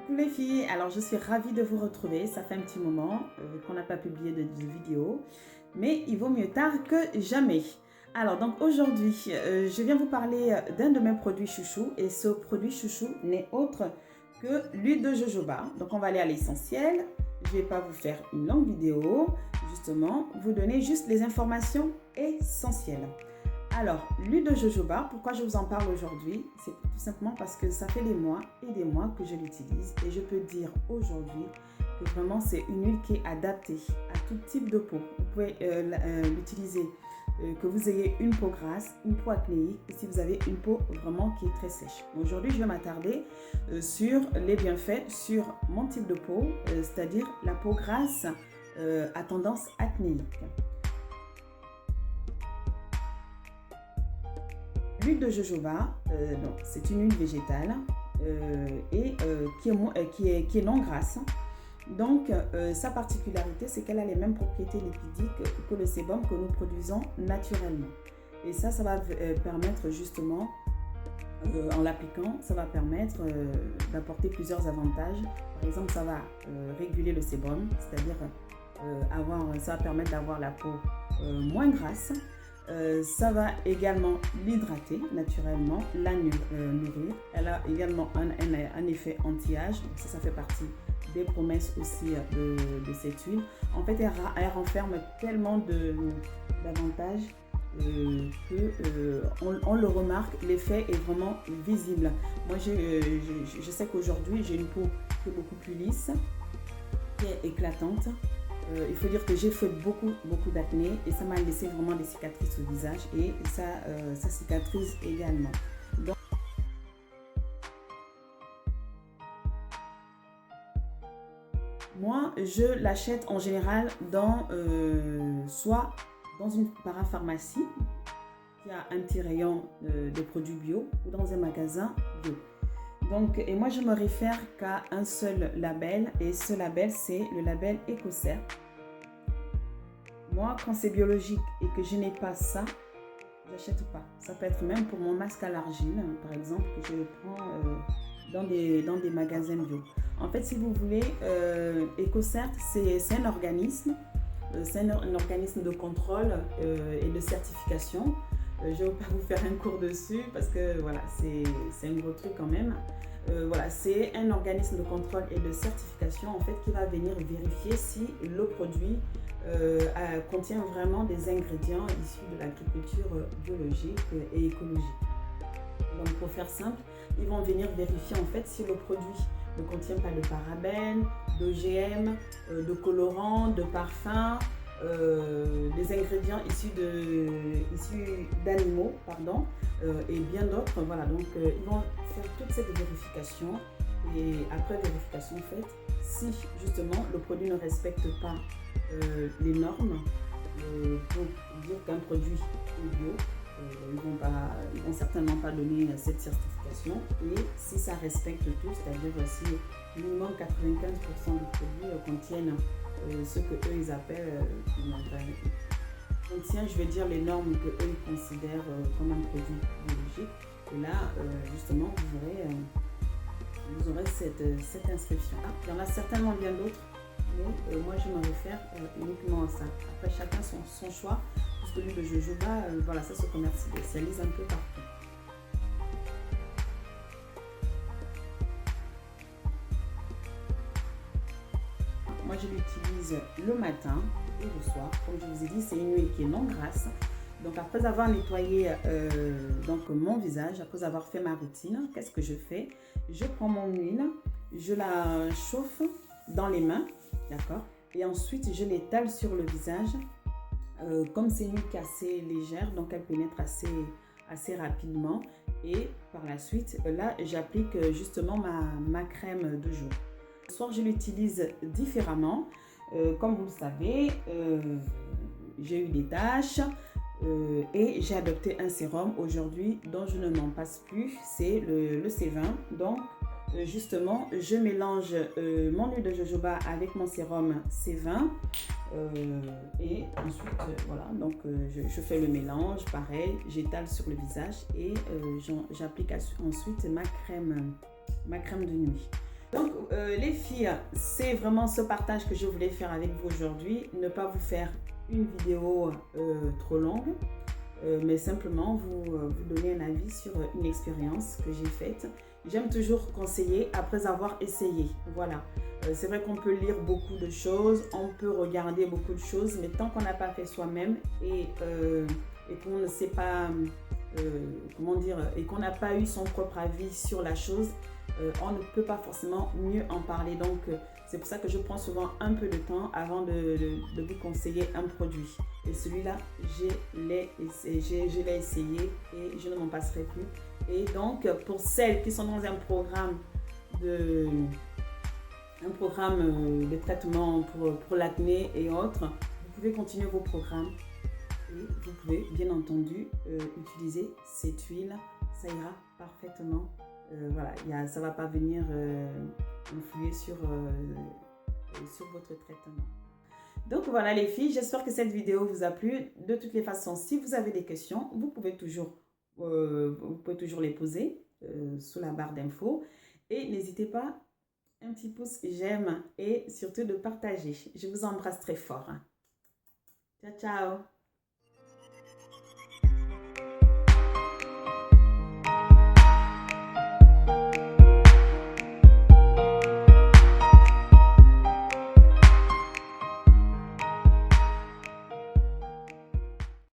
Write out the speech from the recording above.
Coucou les filles, alors je suis ravie de vous retrouver, ça fait un petit moment qu'on n'a pas publié de vidéo, mais il vaut mieux tard que jamais. Alors donc aujourd'hui, je viens vous parler d'un de mes produits chouchou et ce produit chouchou n'est autre que l'huile de jojoba. Donc on va aller à l'essentiel, je ne vais pas vous faire une longue vidéo, justement, vous donner juste les informations essentielles. Alors, l'huile de jojoba, pourquoi je vous en parle aujourd'hui? C'est tout simplement parce que ça fait des mois et des mois que je l'utilise et je peux dire aujourd'hui que vraiment c'est une huile qui est adaptée à tout type de peau. Vous pouvez l'utiliser que vous ayez une peau grasse, une peau acnéique et si vous avez une peau vraiment qui est très sèche. Aujourd'hui, je vais m'attarder sur les bienfaits sur mon type de peau, c'est-à-dire la peau grasse à tendance acnéique. L'huile de jojoba, c'est une huile végétale qui est non grasse. Donc, sa particularité, c'est qu'elle a les mêmes propriétés lipidiques que le sébum que nous produisons naturellement. Et ça va permettre justement, en l'appliquant, ça va permettre d'apporter plusieurs avantages. Par exemple, ça va réguler le sébum, c'est-à-dire ça va permettre d'avoir la peau moins grasse. Ça va également l'hydrater naturellement, la nourrir. Elle a également un effet anti-âge, ça fait partie des promesses aussi de cette huile. En fait, elle renferme tellement d'avantages qu'on le remarque, l'effet est vraiment visible. Moi, je sais qu'aujourd'hui, j'ai une peau qui est beaucoup plus lisse, qui est éclatante. Il faut dire que j'ai fait beaucoup d'acné et ça m'a laissé vraiment des cicatrices au visage et ça cicatrise également. Donc, moi, je l'achète en général soit dans une parapharmacie qui a un petit rayon de produits bio ou dans un magasin bio. Donc, et moi, je me réfère qu'à un seul label et ce label, c'est le label EcoCert. Moi, quand c'est biologique et que je n'ai pas ça, j'achète pas. Ça peut être même pour mon masque à l'argile, par exemple, que je prends dans des magasins bio. En fait, si vous voulez, EcoCert, c'est un organisme. C'est un organisme de contrôle et de certification. Je ne vais pas vous faire un cours dessus parce que voilà, c'est un gros truc quand même. Voilà, c'est un organisme de contrôle et de certification en fait qui va venir vérifier si le produit contient vraiment des ingrédients issus de l'agriculture biologique et écologique. Donc pour faire simple, ils vont venir vérifier en fait si le produit ne contient pas de parabènes, d'OGM, de colorants, de parfums, des ingrédients issus d'animaux, et bien d'autres. Voilà, donc ils vont faire toute cette vérification et après vérification faite, si justement le produit ne respecte pas les normes pour dire qu'un produit est bio, ils vont certainement pas donner cette certification et si ça respecte tout, c'est-à-dire si minimum 95% des produits contiennent ce que eux ils appellent contient, je vais dire, les normes que eux ils considèrent comme un produit biologique. Et là, justement, vous aurez cette inscription. Il y en a certainement bien d'autres, mais moi je me réfère uniquement à ça. Après, chacun son choix, parce que l'huile de jojoba, voilà, ça se commercialise un peu partout. Moi, je l'utilise le matin et le soir. Comme je vous ai dit, c'est une huile qui est non grasse. Donc, après avoir nettoyé mon visage, après avoir fait ma routine, qu'est-ce que je fais? Je prends mon huile, je la chauffe dans les mains, d'accord? Et ensuite, je l'étale sur le visage. Comme c'est une huile qui est assez légère, donc elle pénètre assez rapidement. Et par la suite, là, j'applique justement ma crème de jour. Le soir, je l'utilise différemment. Comme vous le savez, j'ai eu des taches et j'ai adopté un sérum aujourd'hui dont je ne m'en passe plus. C'est le C20. Donc, justement, je mélange mon huile de jojoba avec mon sérum C20. Et ensuite, voilà, donc je fais le mélange, pareil, j'étale sur le visage et j'applique ensuite ma crème de nuit. Donc, les filles, c'est vraiment ce partage que je voulais faire avec vous aujourd'hui. Ne pas vous faire une vidéo trop longue, mais simplement vous donner un avis sur une expérience que j'ai faite. J'aime toujours conseiller après avoir essayé. Voilà. C'est vrai qu'on peut lire beaucoup de choses, on peut regarder beaucoup de choses, mais tant qu'on n'a pas fait soi-même et qu'on ne sait pas, comment dire, et qu'on n'a pas eu son propre avis sur la chose, on ne peut pas forcément mieux en parler. Donc, c'est pour ça que je prends souvent un peu de temps avant de vous conseiller un produit. Et celui-là, je l'ai essayé et je ne m'en passerai plus. Et donc, pour celles qui sont dans un programme de traitement pour l'acné et autres, vous pouvez continuer vos programmes et vous pouvez bien entendu utiliser cette huile, ça ira parfaitement. Voilà, ça ne va pas venir influer sur votre traitement. Donc voilà les filles, j'espère que cette vidéo vous a plu. De toutes les façons, si vous avez des questions, vous pouvez toujours les poser sous la barre d'infos. Et n'hésitez pas, un petit pouce j'aime et surtout de partager. Je vous embrasse très fort. Ciao, ciao!